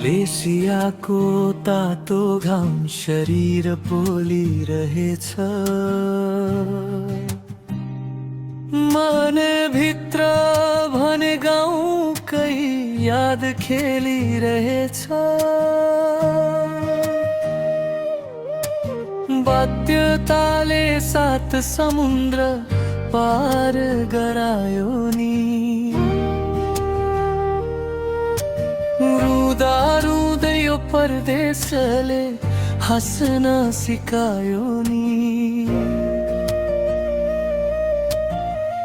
मलेसियाको तातो घाम शरीर पोलिरहेछ। मनभित्र भने गाउँकै याद खेलिरहेछ। बाध्यताले सात समुद्र पार गरायो नि। रुँदा रुँदै यो परदेशले हाँस्न सिकायो नि।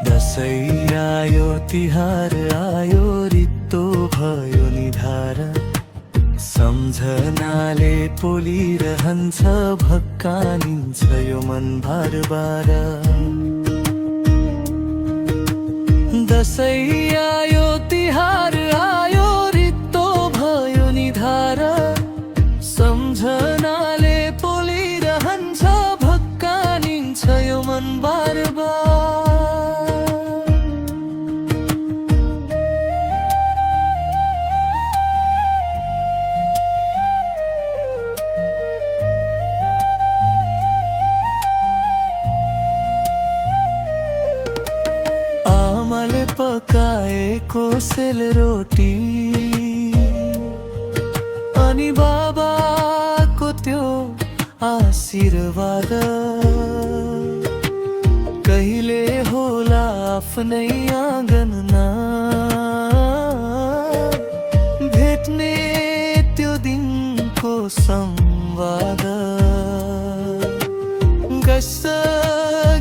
दसैँ आयो तिहार आयो रित्तो भयो नि धारा। सम्झनाले पोलिरहन्छ भक्कानिन्छ यो मन बार। दसैँ आयो तिहार आयो रित्तो भयो नि धारा। सम्झनाले पोलिरहन्छ भक्कानिन्छ यो मन बार। आमाले पकाएको सेलरोटी अनि बाबाको त्यो आशीर्वाद कहिले होला आफ्नै आँगनमा भेट्ने त्यो दिनको संवाद। गस्स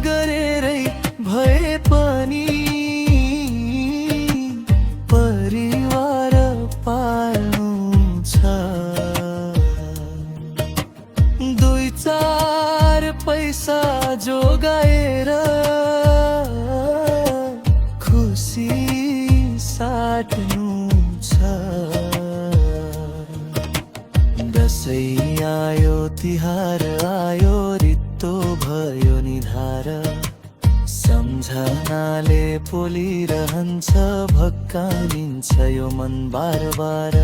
गरेरै भए पनि परिवार पाल्नु छ। दुई चार पैसा जोगाएर खुसी साट्नु छ। दसैँ आयो तिहार आयो रित्तो भयो नि धारा। सम्झनाले पोलिरहन्छ भक्कानिन्छ यो मन बार।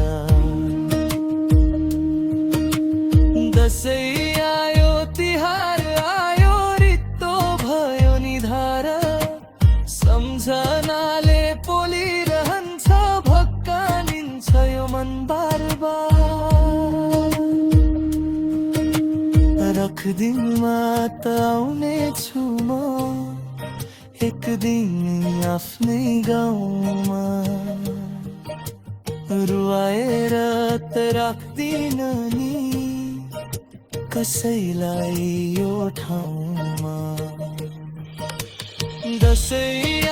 दसैँ आयो तिहार आयो रित्तो भयो नि धारा। सम्झनाले पोलिरहन्छ भक्कानिन्छ यो मन बार। रखदिनमा त आउने छु म एक दिन आफ्नै गाउँमा। रुवाएर त राख्दिन नि कसैलाई यो ठाउँमा। दसैँ